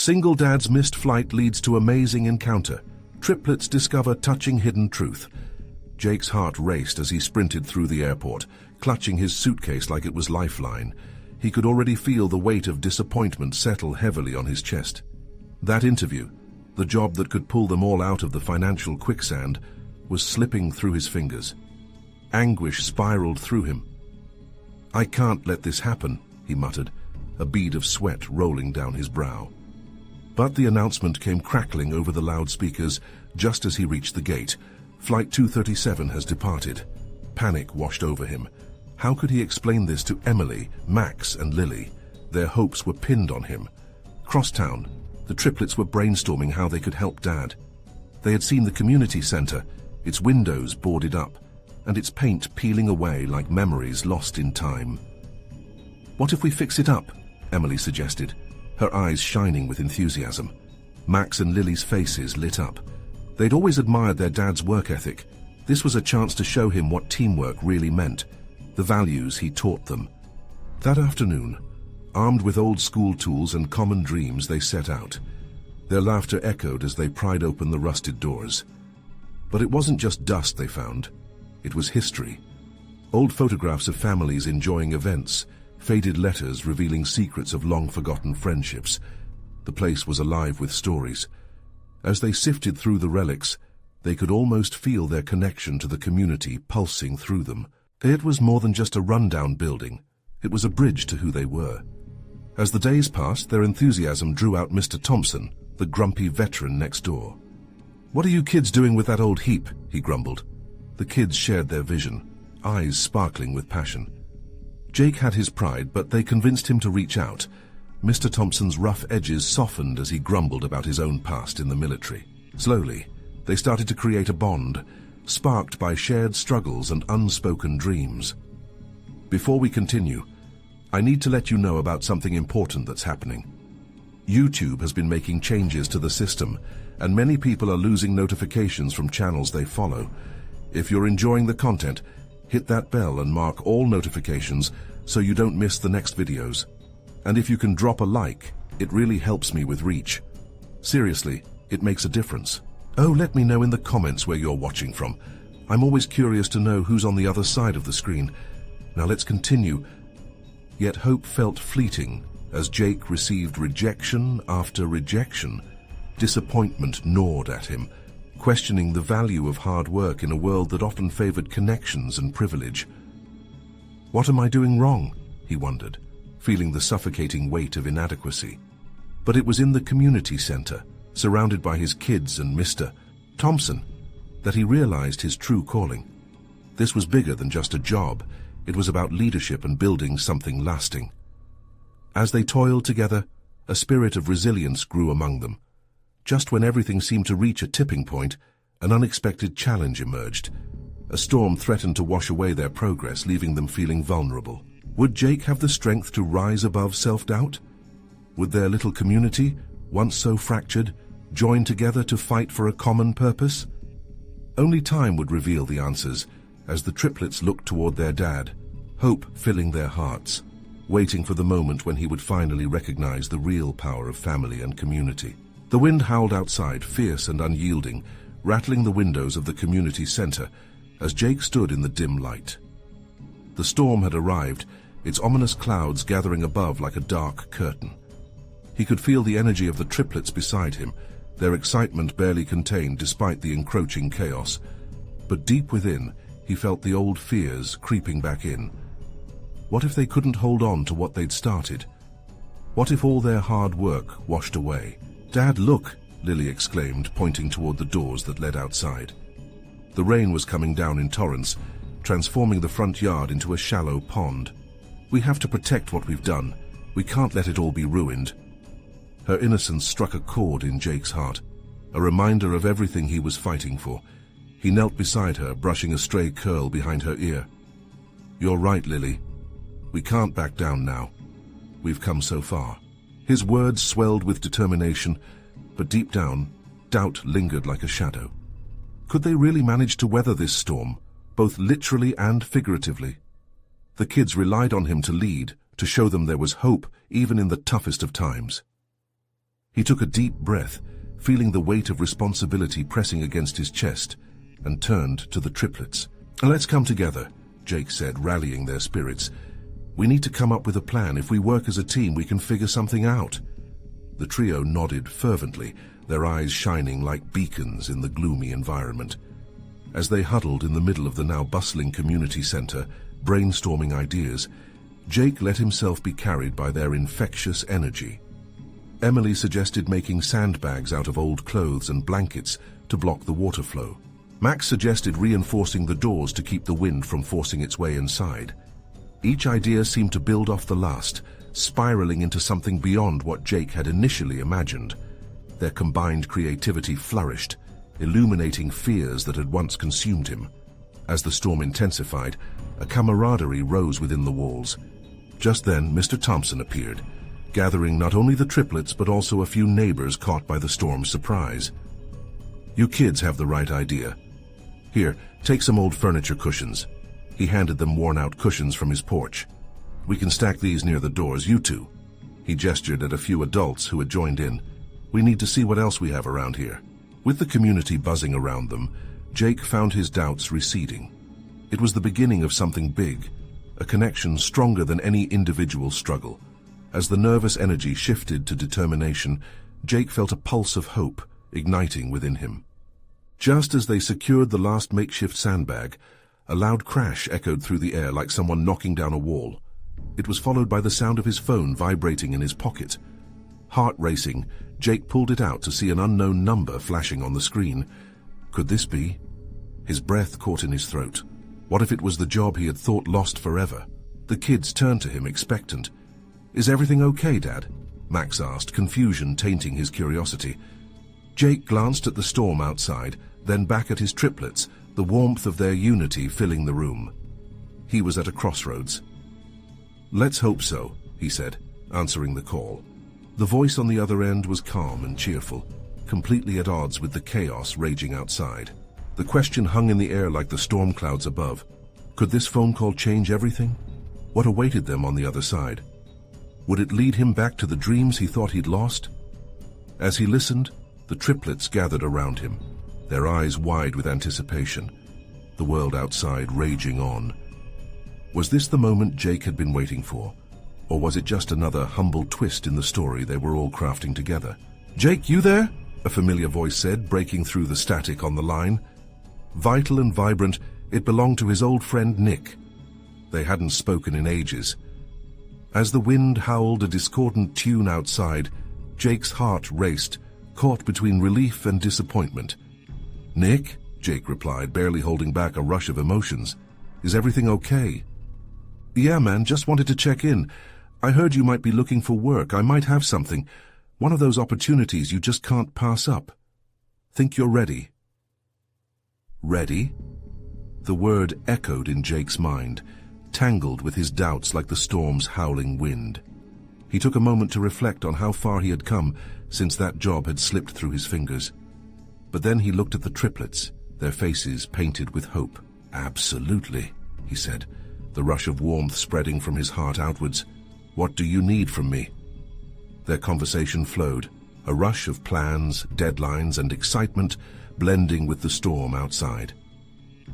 Single dad's missed flight leads to amazing encounter. Triplets discover touching hidden truth. Jake's heart raced as he sprinted through the airport, clutching his suitcase like it was lifeline. He could already feel the weight of disappointment settle heavily on his chest. That interview, the job that could pull them all out of the financial quicksand, was slipping through his fingers. Anguish spiraled through him. "I can't let this happen," he muttered, a bead of sweat rolling down his brow. But the announcement came crackling over the loudspeakers just as he reached the gate. Flight 237 has departed. Panic washed over him. How could he explain this to Emily, Max, and Lily? Their hopes were pinned on him. Crosstown, the triplets were brainstorming how they could help Dad. They had seen the community center, its windows boarded up, and its paint peeling away like memories lost in time. "What if we fix it up?" Emily suggested, her eyes shining with enthusiasm. Max and Lily's faces lit up. They'd always admired their dad's work ethic. This was a chance to show him what teamwork really meant, the values he taught them. That afternoon, armed with old school tools and common dreams, they set out. Their laughter echoed as they pried open the rusted doors. But it wasn't just dust they found. It was history. Old photographs of families enjoying events, faded letters revealing secrets of long-forgotten friendships. The place was alive with stories. As they sifted through the relics, they could almost feel their connection to the community pulsing through them. It was more than just a rundown building. It was a bridge to who they were. As the days passed, their enthusiasm drew out Mr. Thompson, the grumpy veteran next door. "What are you kids doing with that old heap?" he grumbled. The kids shared their vision, eyes sparkling with passion. Jake had his pride, but they convinced him to reach out. Mr. Thompson's rough edges softened as he grumbled about his own past in the military. Slowly, they started to create a bond, sparked by shared struggles and unspoken dreams. "Before we continue, I need to let you know about something important that's happening. YouTube has been making changes to the system, and many people are losing notifications from channels they follow. If you're enjoying the content, hit that bell and mark all notifications so you don't miss the next videos. And if you can drop a like, it really helps me with reach. Seriously, it makes a difference. Oh, let me know in the comments where you're watching from. I'm always curious to know who's on the other side of the screen. Now let's continue." Yet hope felt fleeting as Jake received rejection after rejection. Disappointment gnawed at him, questioning the value of hard work in a world that often favored connections and privilege. "What am I doing wrong?" he wondered, feeling the suffocating weight of inadequacy. But it was in the community center, surrounded by his kids and Mr. Thompson, that he realized his true calling. This was bigger than just a job. It was about leadership and building something lasting. As they toiled together, a spirit of resilience grew among them. Just when everything seemed to reach a tipping point, an unexpected challenge emerged. A storm threatened to wash away their progress, leaving them feeling vulnerable. Would Jake have the strength to rise above self-doubt? Would their little community, once so fractured, join together to fight for a common purpose? Only time would reveal the answers as the triplets looked toward their dad, hope filling their hearts, waiting for the moment when he would finally recognize the real power of family and community. The wind howled outside, fierce and unyielding, rattling the windows of the community center as Jake stood in the dim light. The storm had arrived, its ominous clouds gathering above like a dark curtain. He could feel the energy of the triplets beside him, their excitement barely contained despite the encroaching chaos. But deep within, he felt the old fears creeping back in. What if they couldn't hold on to what they'd started? What if all their hard work washed away? "Dad, look!" Lily exclaimed, pointing toward the doors that led outside. The rain was coming down in torrents, transforming the front yard into a shallow pond. "We have to protect what we've done. We can't let it all be ruined." Her innocence struck a chord in Jake's heart, a reminder of everything he was fighting for. He knelt beside her, brushing a stray curl behind her ear. "You're right, Lily. We can't back down now. We've come so far." His words swelled with determination, but deep down, doubt lingered like a shadow. Could they really manage to weather this storm, both literally and figuratively? The kids relied on him to lead, to show them there was hope even in the toughest of times. He took a deep breath, feeling the weight of responsibility pressing against his chest, and turned to the triplets. "Let's come together," Jake said, rallying their spirits. "We need to come up with a plan. If we work as a team, we can figure something out." The trio nodded fervently, their eyes shining like beacons in the gloomy environment. As they huddled in the middle of the now bustling community center, brainstorming ideas, Jake let himself be carried by their infectious energy. Emily suggested making sandbags out of old clothes and blankets to block the water flow. Max suggested reinforcing the doors to keep the wind from forcing its way inside. Each idea seemed to build off the last, spiraling into something beyond what Jake had initially imagined. Their combined creativity flourished, illuminating fears that had once consumed him. As the storm intensified, a camaraderie rose within the walls. Just then, Mr. Thompson appeared, gathering not only the triplets but also a few neighbors caught by the storm's surprise. "You kids have the right idea. Here, take some old furniture cushions." He handed them worn-out cushions from his porch. "We can stack these near the doors, you two." He gestured at a few adults who had joined in. "We need to see what else we have around here." With the community buzzing around them, Jake found his doubts receding. It was the beginning of something big, a connection stronger than any individual struggle. As the nervous energy shifted to determination, Jake felt a pulse of hope igniting within him. Just as they secured the last makeshift sandbag, a loud crash echoed through the air like someone knocking down a wall. It was followed by the sound of his phone vibrating in his pocket. Heart racing, Jake pulled it out to see an unknown number flashing on the screen. Could this be? His breath caught in his throat. What if it was the job he had thought lost forever? The kids turned to him, expectant. "Is everything okay, Dad?" Max asked, confusion tainting his curiosity. Jake glanced at the storm outside, then back at his triplets, the warmth of their unity filling the room. He was at a crossroads. "Let's hope so," he said, answering the call. The voice on the other end was calm and cheerful, completely at odds with the chaos raging outside. The question hung in the air like the storm clouds above. Could this phone call change everything? What awaited them on the other side? Would it lead him back to the dreams he thought he'd lost? As he listened, the triplets gathered around him, their eyes wide with anticipation, the world outside raging on. Was this the moment Jake had been waiting for? Or was it just another humble twist in the story they were all crafting together? "Jake, you there?" a familiar voice said, breaking through the static on the line. Vital and vibrant, it belonged to his old friend Nick. They hadn't spoken in ages. As the wind howled a discordant tune outside, Jake's heart raced, caught between relief and disappointment. "Nick?" Jake replied, barely holding back a rush of emotions. "Is everything okay?" "Yeah, man, just wanted to check in. I heard you might be looking for work. I might have something. One of those opportunities you just can't pass up. Think you're ready?" Ready? The word echoed in Jake's mind, tangled with his doubts like the storm's howling wind. He took a moment to reflect on how far he had come since that job had slipped through his fingers. But then he looked at the triplets, their faces painted with hope. "Absolutely," he said, the rush of warmth spreading from his heart outwards. "What do you need from me?" Their conversation flowed, a rush of plans, deadlines, and excitement blending with the storm outside.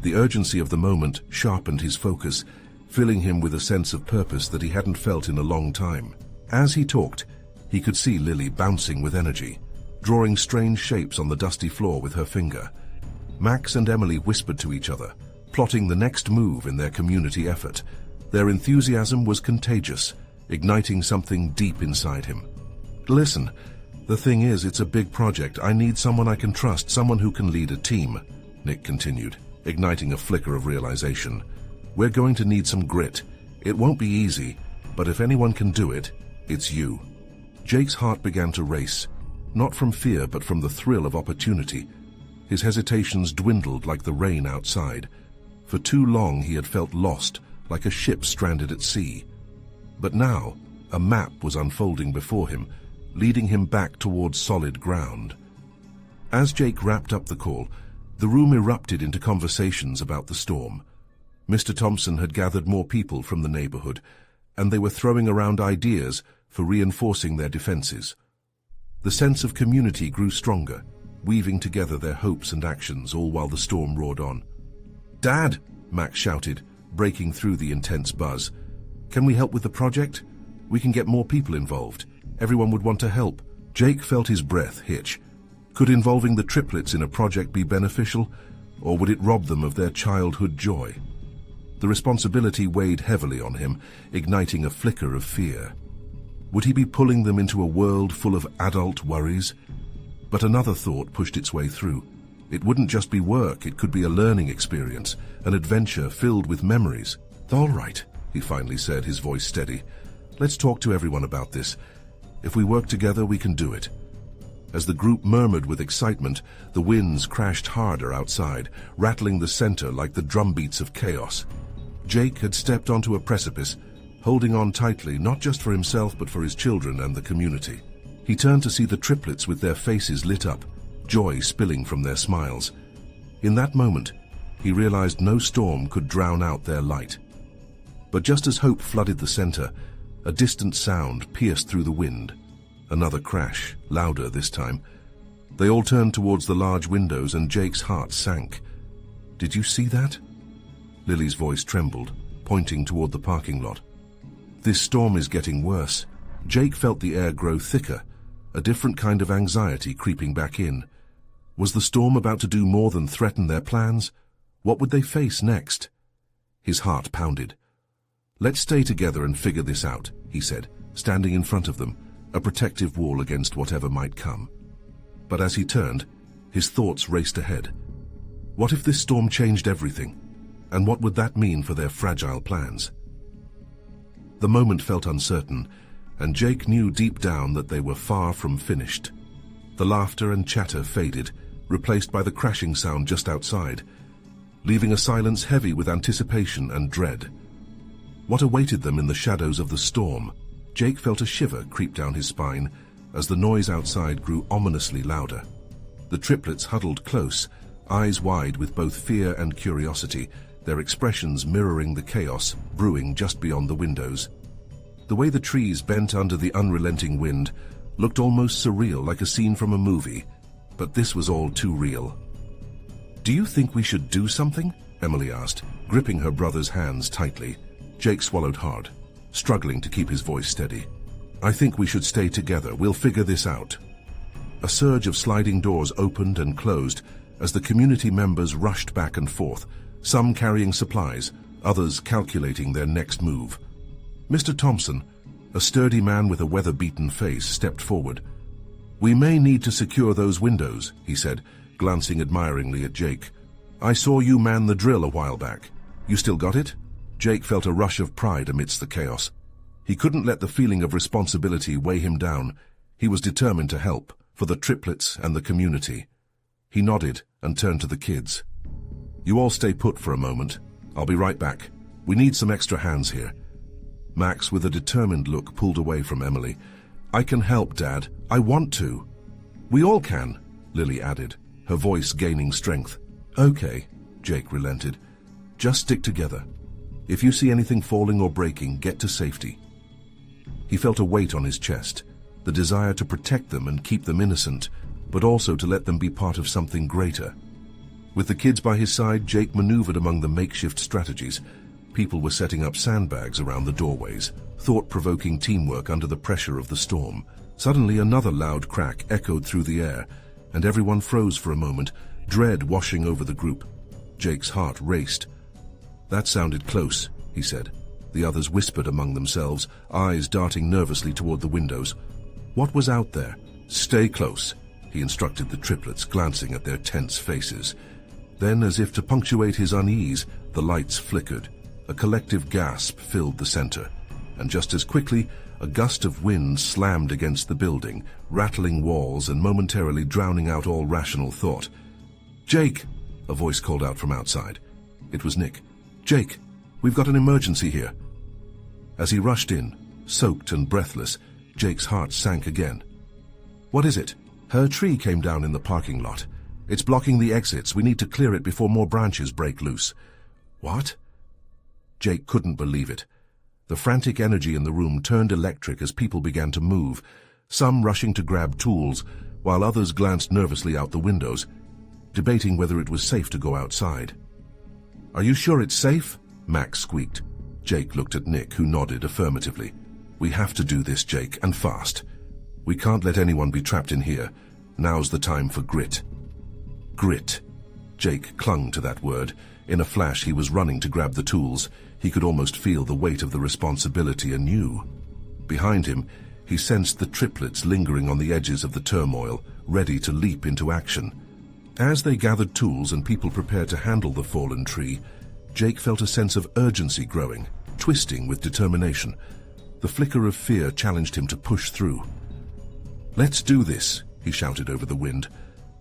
The urgency of the moment sharpened his focus, filling him with a sense of purpose that he hadn't felt in a long time. As he talked, he could see Lily bouncing with energy, drawing strange shapes on the dusty floor with her finger. Max and Emily whispered to each other, plotting the next move in their community effort. Their enthusiasm was contagious, igniting something deep inside him. "Listen, the thing is, it's a big project. I need someone I can trust, someone who can lead a team," Nick continued, igniting a flicker of realization. "We're going to need some grit. It won't be easy, but if anyone can do it, it's you." Jake's heart began to race, not from fear but from the thrill of opportunity. His hesitations dwindled like the rain outside. For too long he had felt lost, like a ship stranded at sea. But now, a map was unfolding before him, leading him back towards solid ground. As Jake wrapped up the call, the room erupted into conversations about the storm. Mr. Thompson had gathered more people from the neighborhood, and they were throwing around ideas for reinforcing their defenses. The sense of community grew stronger, weaving together their hopes and actions, all while the storm roared on. "Dad!" Max shouted, breaking through the intense buzz. "Can we help with the project? We can get more people involved. Everyone would want to help." Jake felt his breath hitch. Could involving the triplets in a project be beneficial, or would it rob them of their childhood joy? The responsibility weighed heavily on him, igniting a flicker of fear. Would he be pulling them into a world full of adult worries? But another thought pushed its way through. It wouldn't just be work, it could be a learning experience, an adventure filled with memories. "All right," he finally said, his voice steady. "Let's talk to everyone about this. If we work together, we can do it." As the group murmured with excitement, the winds crashed harder outside, rattling the center like the drumbeats of chaos. Jake had stepped onto a precipice, holding on tightly, not just for himself but for his children and the community. He turned to see the triplets with their faces lit up, joy spilling from their smiles. In that moment, he realized no storm could drown out their light. But just as hope flooded the center, a distant sound pierced through the wind. Another crash, louder this time. They all turned towards the large windows and Jake's heart sank. "Did you see that?" Lily's voice trembled, pointing toward the parking lot. "This storm is getting worse." Jake felt the air grow thicker, a different kind of anxiety creeping back in. Was the storm about to do more than threaten their plans? What would they face next? His heart pounded. "Let's stay together and figure this out," he said, standing in front of them, a protective wall against whatever might come. But as he turned, his thoughts raced ahead. What if this storm changed everything? And what would that mean for their fragile plans? The moment felt uncertain, and Jake knew deep down that they were far from finished. The laughter and chatter faded, replaced by the crashing sound just outside, leaving a silence heavy with anticipation and dread. What awaited them in the shadows of the storm? Jake felt a shiver creep down his spine as the noise outside grew ominously louder. The triplets huddled close, eyes wide with both fear and curiosity, their expressions mirroring the chaos brewing just beyond the windows. The way the trees bent under the unrelenting wind looked almost surreal, like a scene from a movie, but this was all too real. "Do you think we should do something?" Emily asked, gripping her brother's hands tightly. Jake swallowed hard, struggling to keep his voice steady. "I think we should stay together. We'll figure this out." A surge of sliding doors opened and closed as the community members rushed back and forth, some carrying supplies, others calculating their next move. Mr. Thompson, a sturdy man with a weather-beaten face, stepped forward. "We may need to secure those windows," he said, glancing admiringly at Jake. "I saw you man the drill a while back. You still got it?" Jake felt a rush of pride amidst the chaos. He couldn't let the feeling of responsibility weigh him down. He was determined to help, for the triplets and the community. He nodded and turned to the kids. "You all stay put for a moment. I'll be right back. We need some extra hands here." Max, with a determined look, pulled away from Emily. "I can help, Dad. I want to." "We all can," Lily added, her voice gaining strength. "Okay," Jake relented. "Just stick together. If you see anything falling or breaking, get to safety." He felt a weight on his chest, the desire to protect them and keep them innocent, but also to let them be part of something greater. With the kids by his side, Jake maneuvered among the makeshift strategies. People were setting up sandbags around the doorways, thought-provoking teamwork under the pressure of the storm. Suddenly another loud crack echoed through the air, and everyone froze for a moment, dread washing over the group. Jake's heart raced. "That sounded close," he said. The others whispered among themselves, eyes darting nervously toward the windows. What was out there? "Stay close," he instructed the triplets, glancing at their tense faces. Then, as if to punctuate his unease, the lights flickered. A collective gasp filled the center, and just as quickly, a gust of wind slammed against the building, rattling walls and momentarily drowning out all rational thought. "Jake!" a voice called out from outside. It was Nick. "Jake, we've got an emergency here." As he rushed in, soaked and breathless, Jake's heart sank again. "What is it?" "Her tree came down in the parking lot. It's blocking the exits. We need to clear it before more branches break loose." "What?" Jake couldn't believe it. The frantic energy in the room turned electric as people began to move. some rushing to grab tools, while others glanced nervously out the windows, debating whether it was safe to go outside. "Are you sure it's safe?" Max squeaked. Jake looked at Nick, who nodded affirmatively. "We have to do this, Jake, and fast. We can't let anyone be trapped in here. Now's the time for grit." Grit. Jake clung to that word. In a flash, he was running to grab the tools. He could almost feel the weight of the responsibility anew. Behind him, he sensed the triplets lingering on the edges of the turmoil, ready to leap into action. As they gathered tools and people prepared to handle the fallen tree, Jake felt a sense of urgency growing, twisting with determination. The flicker of fear challenged him to push through. "Let's do this," he shouted over the wind.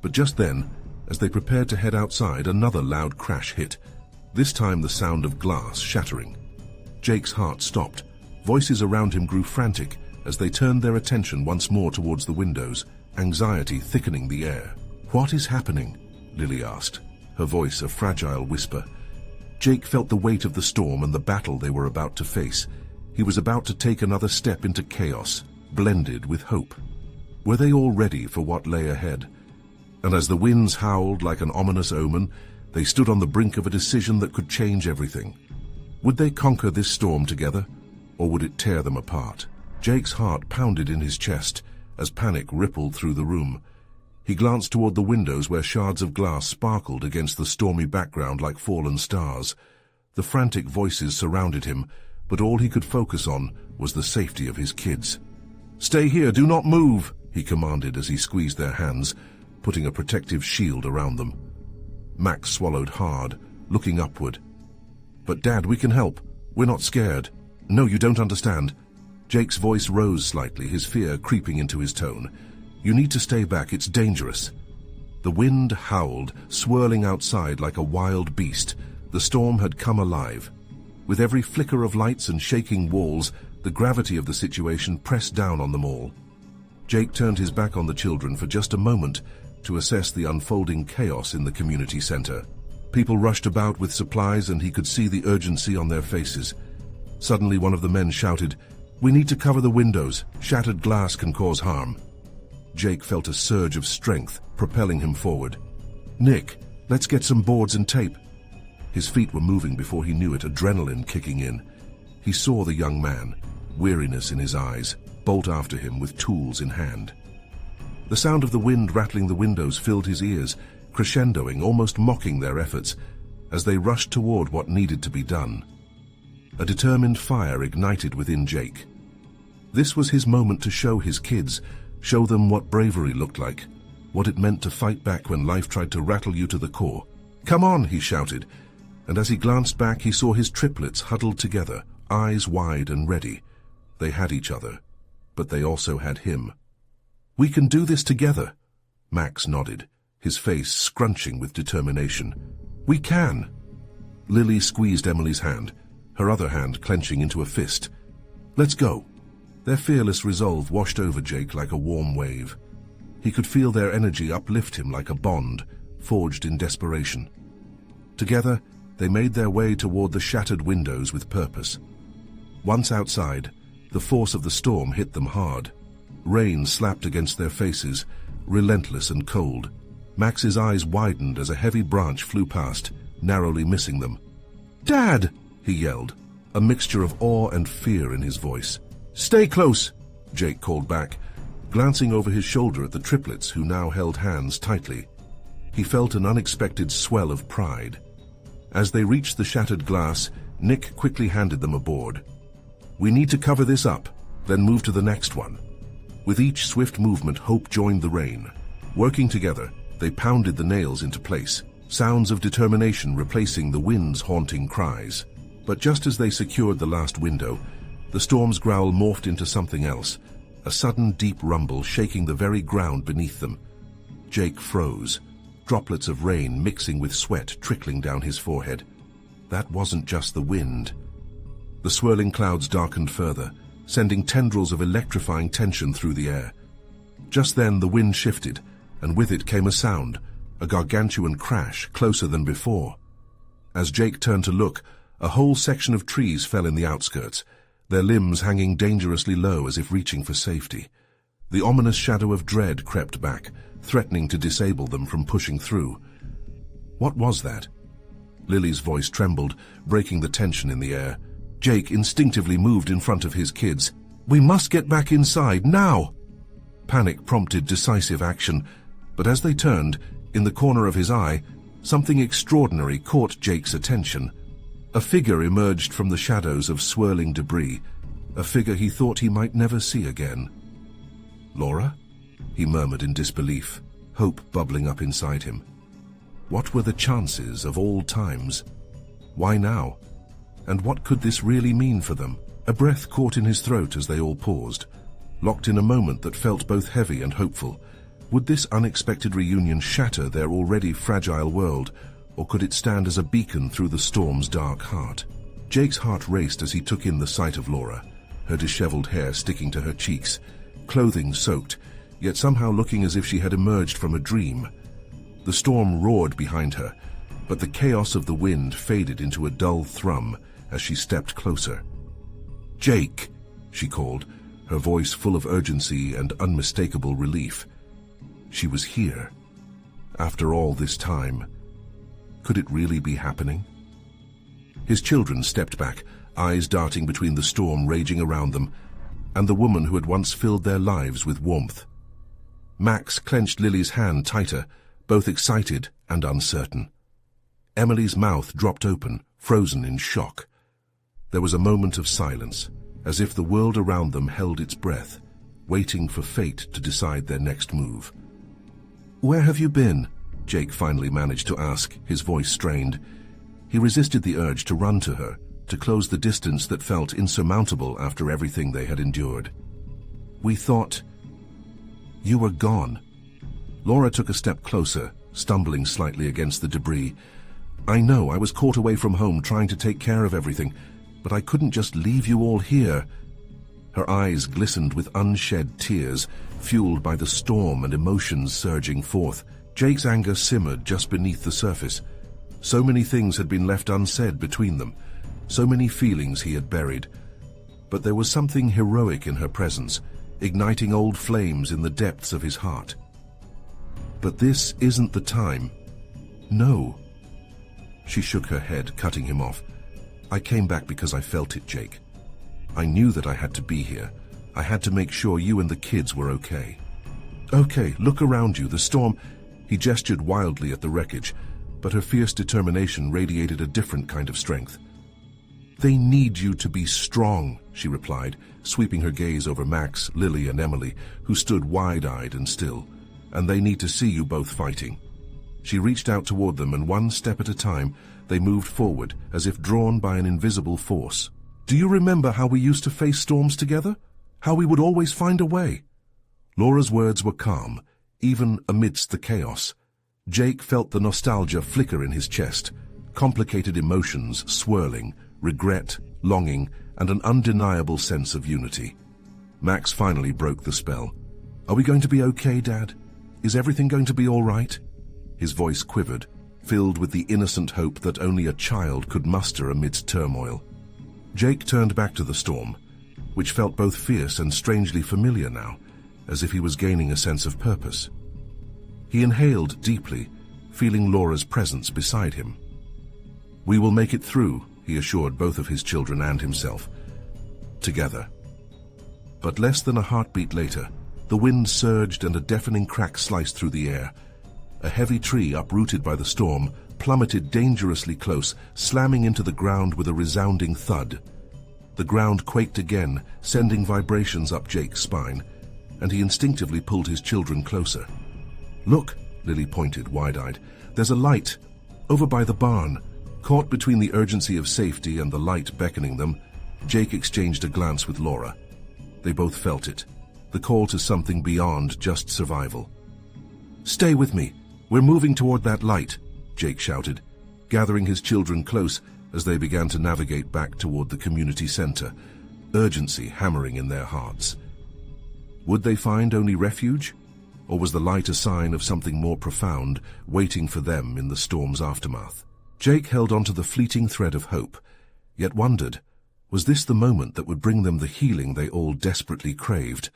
But just then, as they prepared to head outside, another loud crash hit, this time the sound of glass shattering. Jake's heart stopped. Voices around him grew frantic as they turned their attention once more towards the windows, anxiety thickening the air. "What is happening?" Lily asked, her voice a fragile whisper. Jake felt the weight of the storm and the battle they were about to face. He was about to take another step into chaos, blended with hope. Were they all ready for what lay ahead? And as the winds howled like an ominous omen, they stood on the brink of a decision that could change everything. Would they conquer this storm together, or would it tear them apart? Jake's heart pounded in his chest as panic rippled through the room. He glanced toward the windows where shards of glass sparkled against the stormy background like fallen stars. The frantic voices surrounded him, but all he could focus on was the safety of his kids. "Stay here, do not move," he commanded as he squeezed their hands, putting a protective shield around them. Max swallowed hard, looking upward. "But Dad, we can help. We're not scared." "No, you don't understand." Jake's voice rose slightly, his fear creeping into his tone. "You need to stay back, it's dangerous." The wind howled, swirling outside like a wild beast. The storm had come alive. With every flicker of lights and shaking walls, the gravity of the situation pressed down on them all. Jake turned his back on the children for just a moment to assess the unfolding chaos in the community center. People rushed about with supplies, and he could see the urgency on their faces. Suddenly, one of the men shouted, "We need to cover the windows. Shattered glass can cause harm." Jake felt a surge of strength, propelling him forward. "Nick, let's get some boards and tape." His feet were moving before he knew it, adrenaline kicking in. He saw the young man, weariness in his eyes, bolt after him with tools in hand. The sound of the wind rattling the windows filled his ears, crescendoing, almost mocking their efforts, as they rushed toward what needed to be done. A determined fire ignited within Jake. This was his moment to show his kids, show them what bravery looked like, what it meant to fight back when life tried to rattle you to the core. "Come on," he shouted, and as he glanced back, he saw his triplets huddled together, eyes wide and ready. They had each other, but they also had him. "We can do this together." Max nodded, his face scrunching with determination. "We can." Lily squeezed Emily's hand, her other hand clenching into a fist. "Let's go." Their fearless resolve washed over Jake like a warm wave. He could feel their energy uplift him like a bond, forged in desperation. Together, they made their way toward the shattered windows with purpose. Once outside, the force of the storm hit them hard. Rain slapped against their faces, relentless and cold. Max's eyes widened as a heavy branch flew past, narrowly missing them. "Dad!" he yelled, a mixture of awe and fear in his voice. "Stay close," Jake called back, glancing over his shoulder at the triplets who now held hands tightly. He felt an unexpected swell of pride. As they reached the shattered glass, Nick quickly handed them a board. "We need to cover this up, then move to the next one." With each swift movement, hope joined the rain. Working together, they pounded the nails into place, sounds of determination replacing the wind's haunting cries. But just as they secured the last window, the storm's growl morphed into something else, a sudden deep rumble shaking the very ground beneath them. Jake froze, droplets of rain mixing with sweat trickling down his forehead. That wasn't just the wind. The swirling clouds darkened further, sending tendrils of electrifying tension through the air. Just then the wind shifted, and with it came a sound, a gargantuan crash closer than before. As Jake turned to look, a whole section of trees fell in the outskirts, their limbs hanging dangerously low as if reaching for safety. The ominous shadow of dread crept back, threatening to disable them from pushing through. What was that? Lily's voice trembled, breaking the tension in the air. Jake instinctively moved in front of his kids. "We must get back inside, now!" Panic prompted decisive action, but as they turned, in the corner of his eye, something extraordinary caught Jake's attention. A figure emerged from the shadows of swirling debris, a figure he thought he might never see again. "Laura?" he murmured in disbelief, hope bubbling up inside him. What were the chances of all times? Why now? And what could this really mean for them? A breath caught in his throat as they all paused, locked in a moment that felt both heavy and hopeful. Would this unexpected reunion shatter their already fragile world, or could it stand as a beacon through the storm's dark heart? Jake's heart raced as he took in the sight of Laura, her disheveled hair sticking to her cheeks, clothing soaked, yet somehow looking as if she had emerged from a dream. The storm roared behind her, but the chaos of the wind faded into a dull thrum as she stepped closer. "Jake!" she called, her voice full of urgency and unmistakable relief. She was here. After all this time, could it really be happening? His children stepped back, eyes darting between the storm raging around them and the woman who had once filled their lives with warmth. Max clenched Lily's hand tighter, both excited and uncertain. Emily's mouth dropped open, frozen in shock. There was a moment of silence, as if the world around them held its breath, waiting for fate to decide their next move. "Where have you been?" Jake finally managed to ask, his voice strained. He resisted the urge to run to her, to close the distance that felt insurmountable after everything they had endured. "We thought you were gone." Laura took a step closer, stumbling slightly against the debris. "I know, I was caught away from home trying to take care of everything, but I couldn't just leave you all here." Her eyes glistened with unshed tears, fueled by the storm and emotions surging forth. Jake's anger simmered just beneath the surface. So many things had been left unsaid between them, so many feelings he had buried. But there was something heroic in her presence, igniting old flames in the depths of his heart. "But this isn't the time." "No." She shook her head, cutting him off. "I came back because I felt it, Jake. I knew that I had to be here. I had to make sure you and the kids were okay." "Okay, look around you, the storm—" He gestured wildly at the wreckage, but her fierce determination radiated a different kind of strength. "They need you to be strong," she replied, sweeping her gaze over Max, Lily, and Emily, who stood wide-eyed and still. "And they need to see you both fighting." She reached out toward them, and one step at a time, they moved forward, as if drawn by an invisible force. "Do you remember how we used to face storms together? How we would always find a way?" Laura's words were calm, even amidst the chaos. Jake felt the nostalgia flicker in his chest, complicated emotions swirling, regret, longing, and an undeniable sense of unity. Max finally broke the spell. "Are we going to be okay, Dad? Is everything going to be all right?" His voice quivered, filled with the innocent hope that only a child could muster amidst turmoil. Jake turned back to the storm, which felt both fierce and strangely familiar now, as if he was gaining a sense of purpose. He inhaled deeply, feeling Laura's presence beside him. "We will make it through," he assured both of his children and himself. Together. But less than a heartbeat later, the wind surged and a deafening crack sliced through the air. A heavy tree, uprooted by the storm, plummeted dangerously close, slamming into the ground with a resounding thud. The ground quaked again, sending vibrations up Jake's spine, and he instinctively pulled his children closer. "Look," Lily pointed, wide-eyed. "There's a light, over by the barn." Caught between the urgency of safety and the light beckoning them, Jake exchanged a glance with Laura. They both felt it, the call to something beyond just survival. "Stay with me. We're moving toward that light," Jake shouted, gathering his children close as they began to navigate back toward the community center, urgency hammering in their hearts. Would they find only refuge? Or was the light a sign of something more profound waiting for them in the storm's aftermath? Jake held onto the fleeting thread of hope, yet wondered, was this the moment that would bring them the healing they all desperately craved?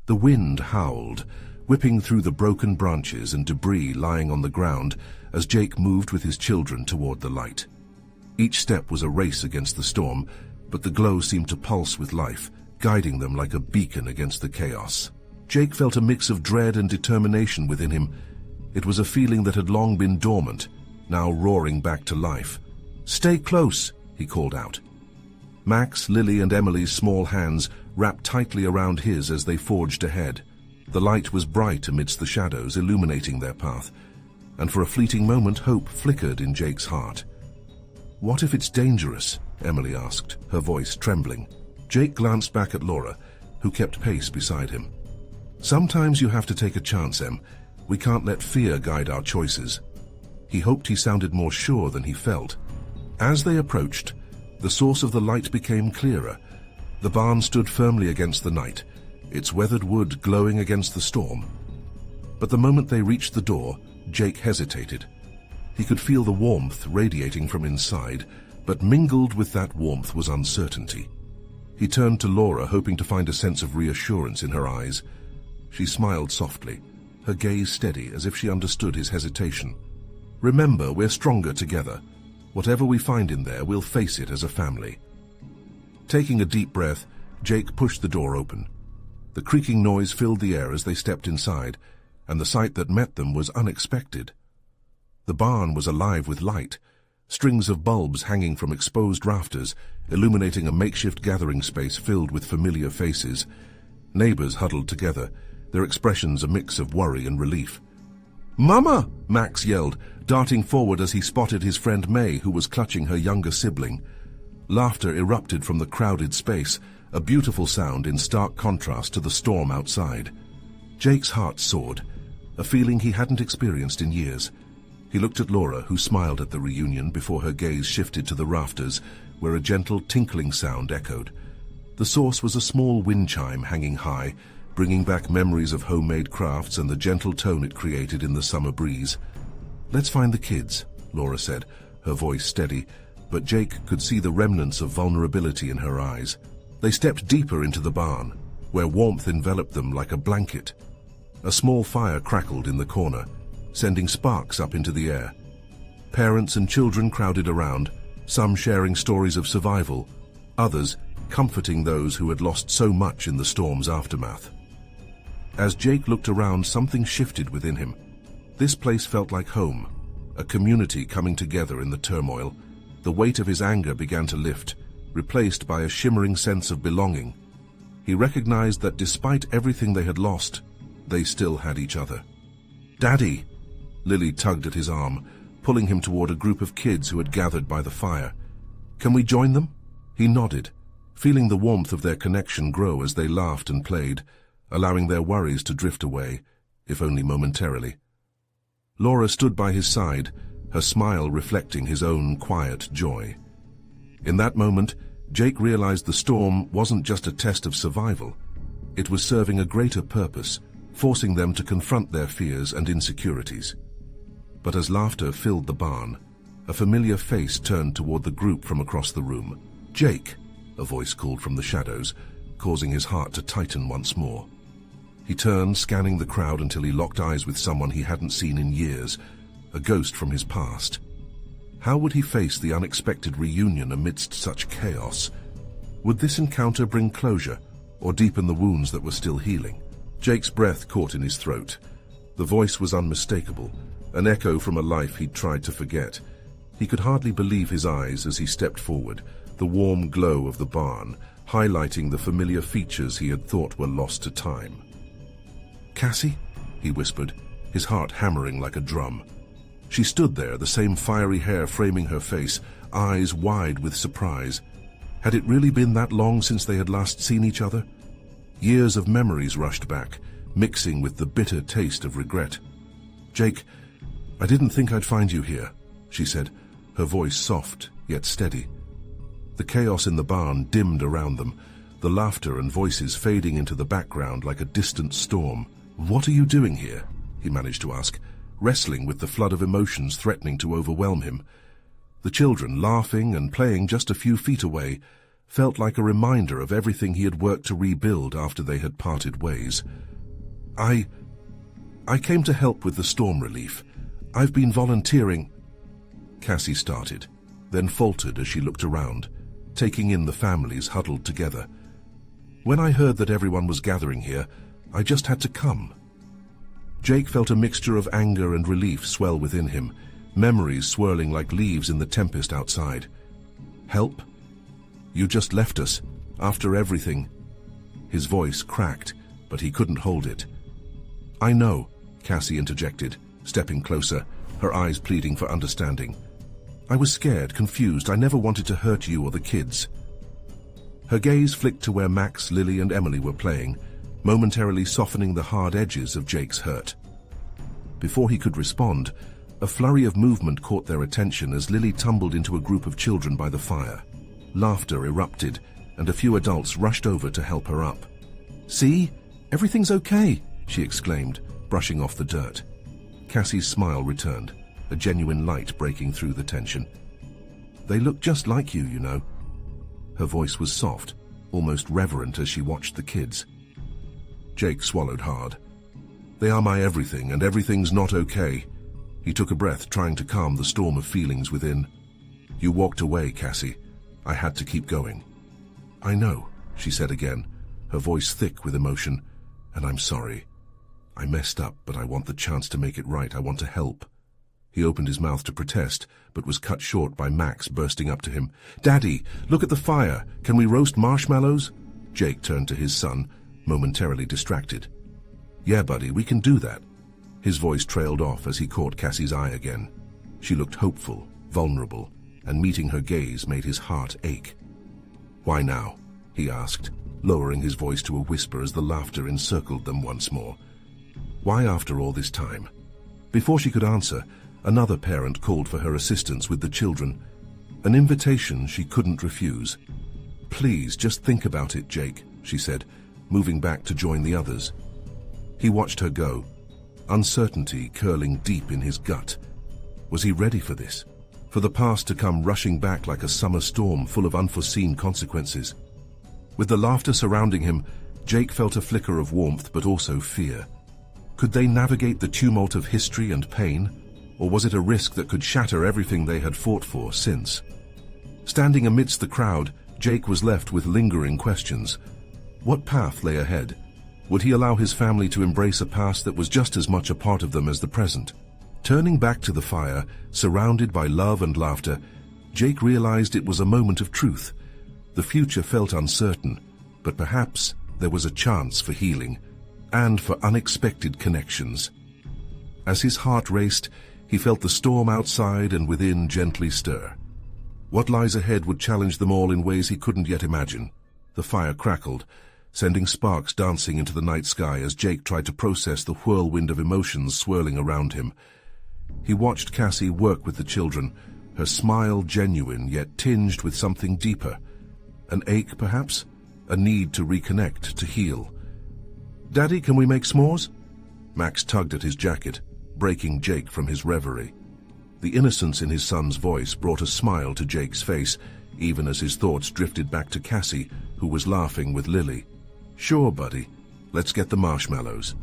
The wind howled, whipping through the broken branches and debris lying on the ground as Jake moved with his children toward the light. Each step was a race against the storm, but the glow seemed to pulse with life, guiding them like a beacon against the chaos. Jake felt a mix of dread and determination within him. It was a feeling that had long been dormant, now roaring back to life. "Stay close," he called out. Max, Lily, and Emily's small hands wrapped tightly around his as they forged ahead. The light was bright amidst the shadows, illuminating their path, and for a fleeting moment hope flickered in Jake's heart. "What if it's dangerous?" Emily asked, her voice trembling. Jake glanced back at Laura, who kept pace beside him. "Sometimes you have to take a chance, Em. We can't let fear guide our choices." He hoped he sounded more sure than he felt. As they approached, the source of the light became clearer. The barn stood firmly against the night, its weathered wood glowing against the storm. But the moment they reached the door, Jake hesitated. He could feel the warmth radiating from inside, but mingled with that warmth was uncertainty. He turned to Laura, hoping to find a sense of reassurance in her eyes. She smiled softly, her gaze steady as if she understood his hesitation. "Remember, we're stronger together. Whatever we find in there, we'll face it as a family." Taking a deep breath, Jake pushed the door open. The creaking noise filled the air as they stepped inside, and the sight that met them was unexpected. The barn was alive with light, strings of bulbs hanging from exposed rafters, illuminating a makeshift gathering space filled with familiar faces. Neighbors huddled together, their expressions a mix of worry and relief. "Mama!" Max yelled, darting forward as he spotted his friend May, who was clutching her younger sibling. Laughter erupted from the crowded space, a beautiful sound in stark contrast to the storm outside. Jake's heart soared, a feeling he hadn't experienced in years. He looked at Laura, who smiled at the reunion before her gaze shifted to the rafters, where a gentle tinkling sound echoed. The source was a small wind chime hanging high, bringing back memories of homemade crafts and the gentle tone it created in the summer breeze. "Let's find the kids," Laura said, her voice steady, but Jake could see the remnants of vulnerability in her eyes. They stepped deeper into the barn, where warmth enveloped them like a blanket. A small fire crackled in the corner, sending sparks up into the air. Parents and children crowded around, some sharing stories of survival, others comforting those who had lost so much in the storm's aftermath. As Jake looked around, something shifted within him. This place felt like home, a community coming together in the turmoil. The weight of his anger began to lift, replaced by a shimmering sense of belonging. He recognized that despite everything they had lost, they still had each other. "Daddy!" Lily tugged at his arm, pulling him toward a group of kids who had gathered by the fire. "Can we join them?" He nodded, feeling the warmth of their connection grow as they laughed and played, allowing their worries to drift away, if only momentarily. Laura stood by his side, her smile reflecting his own quiet joy. In that moment, Jake realized the storm wasn't just a test of survival. It was serving a greater purpose, forcing them to confront their fears and insecurities. But as laughter filled the barn, a familiar face turned toward the group from across the room. "Jake!" a voice called from the shadows, causing his heart to tighten once more. He turned, scanning the crowd until he locked eyes with someone he hadn't seen in years, a ghost from his past. How would he face the unexpected reunion amidst such chaos? Would this encounter bring closure, or deepen the wounds that were still healing? Jake's breath caught in his throat. The voice was unmistakable, an echo from a life he'd tried to forget. He could hardly believe his eyes as he stepped forward, the warm glow of the barn, highlighting the familiar features he had thought were lost to time. "Cassie?" he whispered, his heart hammering like a drum. She stood there, the same fiery hair framing her face, eyes wide with surprise. Had it really been that long since they had last seen each other? Years of memories rushed back, mixing with the bitter taste of regret. "Jake, I didn't think I'd find you here," she said, her voice soft yet steady. The chaos in the barn dimmed around them, the laughter and voices fading into the background like a distant storm. "What are you doing here?" he managed to ask, wrestling with the flood of emotions threatening to overwhelm him. The children, laughing and playing just a few feet away, felt like a reminder of everything he had worked to rebuild after they had parted ways. I came to help with the storm relief. I've been volunteering." Cassie started, then faltered as she looked around, taking in the families huddled together. "When I heard that everyone was gathering here, I just had to come." Jake felt a mixture of anger and relief swell within him, memories swirling like leaves in the tempest outside. "Help? You just left us, after everything." His voice cracked, but he couldn't hold it. "I know," Cassie interjected, stepping closer, her eyes pleading for understanding. "I was scared, confused. I never wanted to hurt you or the kids." Her gaze flicked to where Max, Lily, and Emily were playing, momentarily softening the hard edges of Jake's hurt. Before he could respond, a flurry of movement caught their attention as Lily tumbled into a group of children by the fire. Laughter erupted, and a few adults rushed over to help her up. "See? Everything's okay," she exclaimed, brushing off the dirt. Cassie's smile returned, a genuine light breaking through the tension. "They look just like you, you know." Her voice was soft, almost reverent as she watched the kids. Jake swallowed hard. "They are my everything, and everything's not okay." He took a breath, trying to calm the storm of feelings within. "You walked away, Cassie. I had to keep going." "I know," she said again, her voice thick with emotion. "And I'm sorry. I messed up, but I want the chance to make it right. I want to help." He opened his mouth to protest, but was cut short by Max bursting up to him. "Daddy, look at the fire. Can we roast marshmallows?" Jake turned to his son, momentarily distracted. "Yeah, buddy, we can do that." His voice trailed off as he caught Cassie's eye again. She looked hopeful, vulnerable, and meeting her gaze made his heart ache. "Why now?" he asked, lowering his voice to a whisper as the laughter encircled them once more. "Why after all this time?" Before she could answer, another parent called for her assistance with the children, an invitation she couldn't refuse. "Please, just think about it, Jake," she said, moving back to join the others. He watched her go, uncertainty curling deep in his gut. Was he ready for this? For the past to come rushing back like a summer storm full of unforeseen consequences? With the laughter surrounding him, Jake felt a flicker of warmth but also fear. Could they navigate the tumult of history and pain, or was it a risk that could shatter everything they had fought for since? Standing amidst the crowd, Jake was left with lingering questions. What path lay ahead? Would he allow his family to embrace a past that was just as much a part of them as the present? Turning back to the fire, surrounded by love and laughter, Jake realized it was a moment of truth. The future felt uncertain, but perhaps there was a chance for healing, and for unexpected connections. As his heart raced, he felt the storm outside and within gently stir. What lies ahead would challenge them all in ways he couldn't yet imagine. The fire crackled, sending sparks dancing into the night sky as Jake tried to process the whirlwind of emotions swirling around him. He watched Cassie work with the children, her smile genuine yet tinged with something deeper. An ache, perhaps? A need to reconnect, to heal. "Daddy, can we make s'mores?" Max tugged at his jacket, breaking Jake from his reverie. The innocence in his son's voice brought a smile to Jake's face, even as his thoughts drifted back to Cassie, who was laughing with Lily. "Sure, buddy. Let's get the marshmallows."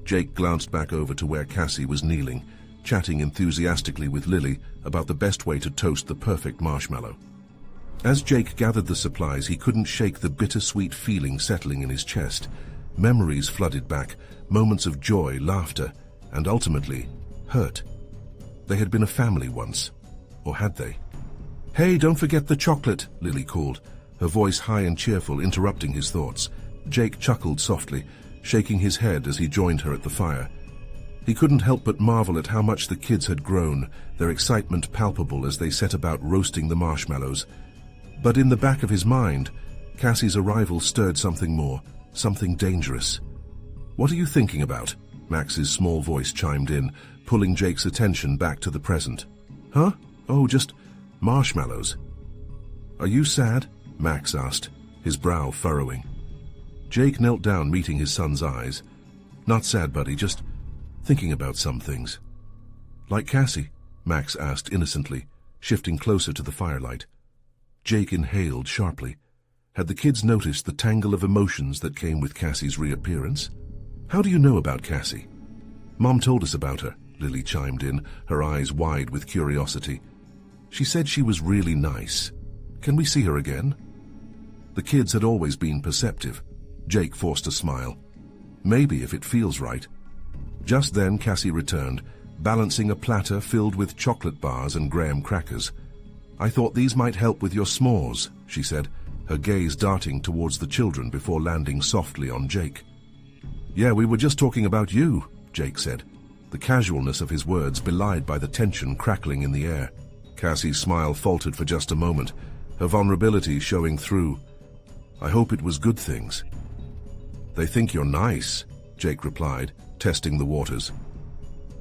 Jake glanced back over to where Cassie was kneeling, chatting enthusiastically with Lily about the best way to toast the perfect marshmallow. As Jake gathered the supplies, he couldn't shake the bittersweet feeling settling in his chest. Memories flooded back, moments of joy, laughter, and ultimately, hurt. They had been a family once. Or had they? "Hey, don't forget the chocolate," Lily called, her voice high and cheerful, interrupting his thoughts. Jake chuckled softly, shaking his head as he joined her at the fire. He couldn't help but marvel at how much the kids had grown, their excitement palpable as they set about roasting the marshmallows. But in the back of his mind, Cassie's arrival stirred something more, something dangerous. "What are you thinking about?" Max's small voice chimed in, pulling Jake's attention back to the present. "Huh? Oh, just marshmallows." "Are you sad?" Max asked, his brow furrowing. Jake knelt down, meeting his son's eyes. "Not sad, buddy, just thinking about some things." "Like Cassie?" Max asked innocently, shifting closer to the firelight. Jake inhaled sharply. Had the kids noticed the tangle of emotions that came with Cassie's reappearance? "How do you know about Cassie?" "Mom told us about her," Lily chimed in, her eyes wide with curiosity. "She said she was really nice. Can we see her again?" The kids had always been perceptive. Jake forced a smile. "Maybe, if it feels right." Just then Cassie returned, balancing a platter filled with chocolate bars and graham crackers. "I thought these might help with your s'mores," she said, her gaze darting towards the children before landing softly on Jake. "Yeah, we were just talking about you," Jake said, the casualness of his words belied by the tension crackling in the air. Cassie's smile faltered for just a moment, her vulnerability showing through. "I hope it was good things." "They think you're nice," Jake replied, testing the waters.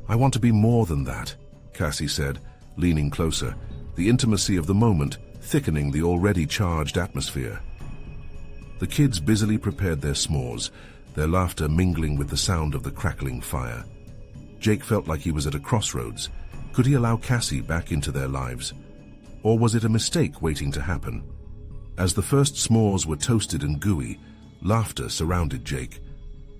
"I want to be more than that," Cassie said, leaning closer, the intimacy of the moment thickening the already charged atmosphere. The kids busily prepared their s'mores, their laughter mingling with the sound of the crackling fire. Jake felt like he was at a crossroads. Could he allow Cassie back into their lives? Or was it a mistake waiting to happen? As the first s'mores were toasted and gooey, laughter surrounded Jake.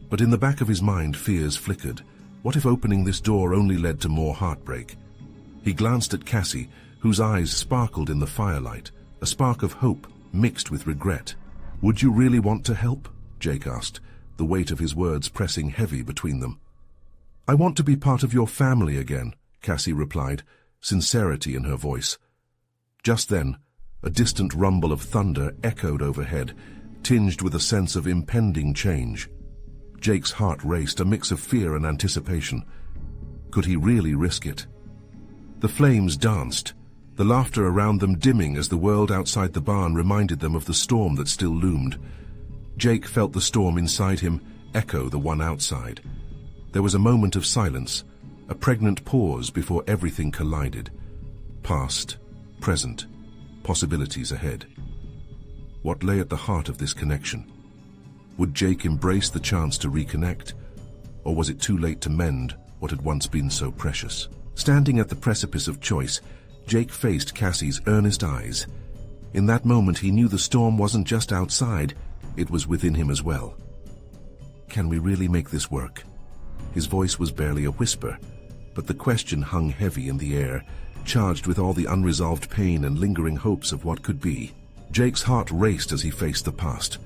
But in the back of his mind, fears flickered. What if opening this door only led to more heartbreak? He glanced at Cassie, whose eyes sparkled in the firelight, a spark of hope mixed with regret. "Would you really want to help?" Jake asked, the weight of his words pressing heavy between them. "I want to be part of your family again," Cassie replied, sincerity in her voice. Just then, a distant rumble of thunder echoed overhead, tinged with a sense of impending change. Jake's heart raced, a mix of fear and anticipation. Could he really risk it? The flames danced, the laughter around them dimming as the world outside the barn reminded them of the storm that still loomed. Jake felt the storm inside him echo the one outside. There was a moment of silence, a pregnant pause before everything collided. Past, present, possibilities ahead. What lay at the heart of this connection? Would Jake embrace the chance to reconnect? Or was it too late to mend what had once been so precious? Standing at the precipice of choice, Jake faced Cassie's earnest eyes. In that moment he knew the storm wasn't just outside, it was within him as well. "Can we really make this work?" His voice was barely a whisper, but the question hung heavy in the air, charged with all the unresolved pain and lingering hopes of what could be. Jake's heart raced as he faced the past,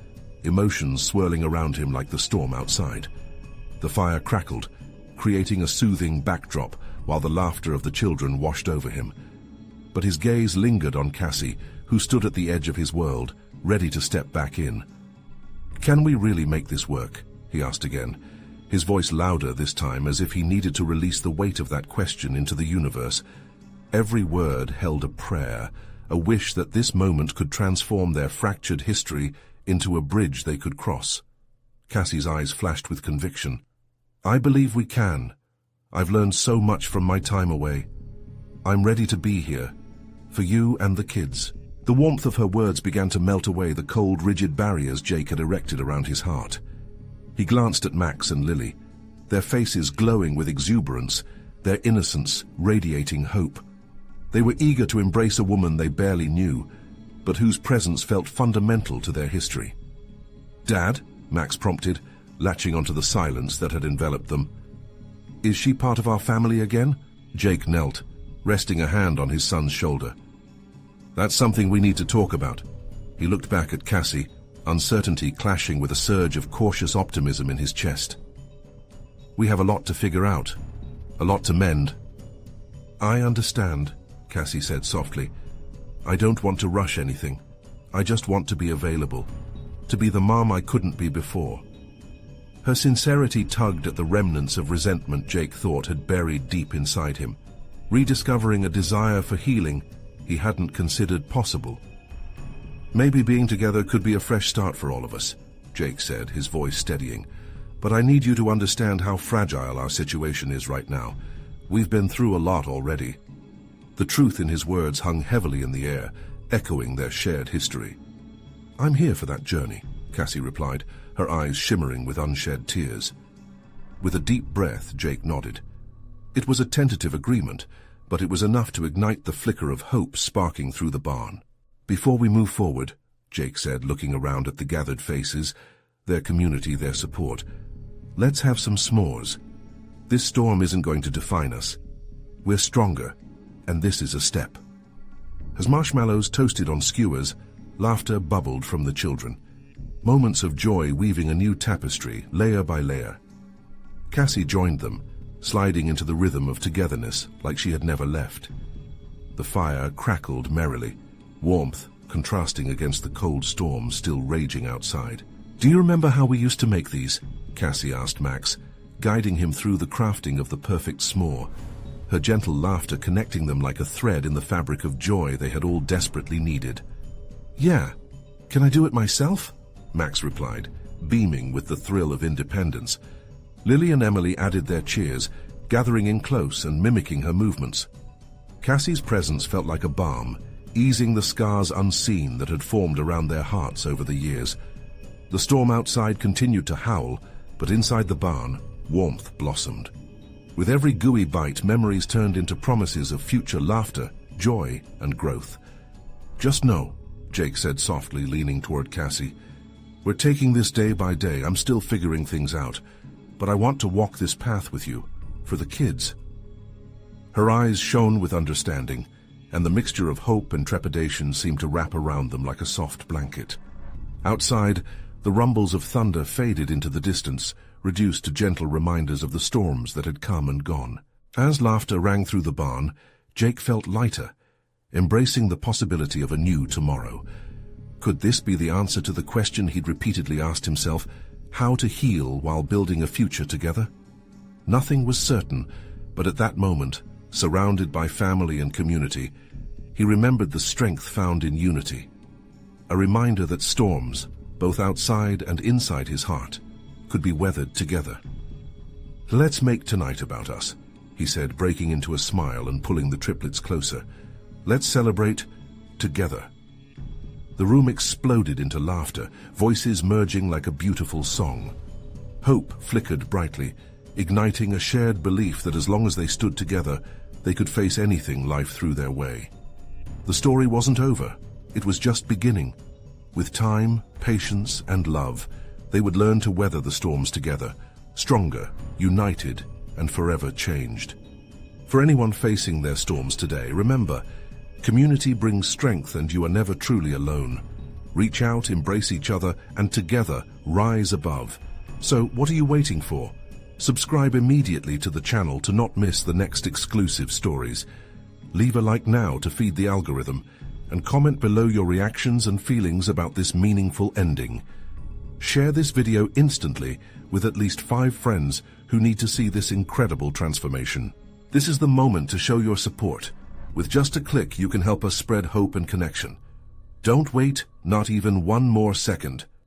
emotions swirling around him like the storm outside. The fire crackled, creating a soothing backdrop while the laughter of the children washed over him. But his gaze lingered on Cassie, who stood at the edge of his world, ready to step back in. "Can we really make this work?" he asked again, his voice louder this time as if he needed to release the weight of that question into the universe. Every word held a prayer, a wish that this moment could transform their fractured history into a bridge they could cross. Cassie's eyes flashed with conviction. "I believe we can. I've learned so much from my time away. I'm ready to be here, for you and the kids." The warmth of her words began to melt away the cold, rigid barriers Jake had erected around his heart. He glanced at Max and Lily, their faces glowing with exuberance, their innocence radiating hope. They were eager to embrace a woman they barely knew, but whose presence felt fundamental to their history. "Dad?" Max prompted, latching onto the silence that had enveloped them. "Is she part of our family again?" Jake knelt, resting a hand on his son's shoulder. "That's something we need to talk about." He looked back at Cassie, uncertainty clashing with a surge of cautious optimism in his chest. "We have a lot to figure out, a lot to mend." "I understand," Cassie said softly. "I don't want to rush anything. I just want to be available, to be the mom I couldn't be before." Her sincerity tugged at the remnants of resentment Jake thought had buried deep inside him, rediscovering a desire for healing he hadn't considered possible. "Maybe being together could be a fresh start for all of us," Jake said, his voice steadying. "But I need you to understand how fragile our situation is right now. We've been through a lot already." The truth in his words hung heavily in the air, echoing their shared history. "I'm here for that journey," Cassie replied, her eyes shimmering with unshed tears. With a deep breath, Jake nodded. It was a tentative agreement, but it was enough to ignite the flicker of hope sparking through the barn. "Before we move forward," Jake said, looking around at the gathered faces, their community, their support. "Let's have some s'mores. This storm isn't going to define us. We're stronger, and this is a step." As marshmallows toasted on skewers, laughter bubbled from the children. Moments of joy weaving a new tapestry, layer by layer. Cassie joined them, sliding into the rhythm of togetherness like she had never left. The fire crackled merrily, warmth contrasting against the cold storm still raging outside. "Do you remember how we used to make these?" Cassie asked Max, guiding him through the crafting of the perfect s'more, her gentle laughter connecting them like a thread in the fabric of joy they had all desperately needed. "Yeah. Can I do it myself?" Max replied, beaming with the thrill of independence. Lily and Emily added their cheers, gathering in close and mimicking her movements. Cassie's presence felt like a balm, easing the scars unseen that had formed around their hearts over the years. The storm outside continued to howl, but inside the barn, warmth blossomed. With every gooey bite, memories turned into promises of future laughter, joy, and growth. "Just know," Jake said softly, leaning toward Cassie, "we're taking this day by day. I'm still figuring things out, but I want to walk this path with you, for the kids." Her eyes shone with understanding, and the mixture of hope and trepidation seemed to wrap around them like a soft blanket. Outside, the rumbles of thunder faded into the distance, reduced to gentle reminders of the storms that had come and gone. As laughter rang through the barn, Jake felt lighter, embracing the possibility of a new tomorrow. Could this be the answer to the question he'd repeatedly asked himself, how to heal while building a future together? Nothing was certain, but at that moment, surrounded by family and community, he remembered the strength found in unity, a reminder that storms, both outside and inside his heart, could be weathered together. "Let's make tonight about us," he said, breaking into a smile and pulling the triplets closer. "Let's celebrate together." The room exploded into laughter, voices merging like a beautiful song. Hope flickered brightly, igniting a shared belief that as long as they stood together, they could face anything life threw their way. The story wasn't over. It was just beginning. With time, patience, and love, they would learn to weather the storms together, stronger, united, and forever changed. For anyone facing their storms today, remember, community brings strength and you are never truly alone. Reach out, embrace each other, and together rise above. So what are you waiting for? Subscribe immediately to the channel to not miss the next exclusive stories. Leave a like now to feed the algorithm, and comment below your reactions and feelings about this meaningful ending. Share this video instantly with at least 5 friends who need to see this incredible transformation. This is the moment to show your support. With just a click, you can help us spread hope and connection. Don't wait, not even one more second.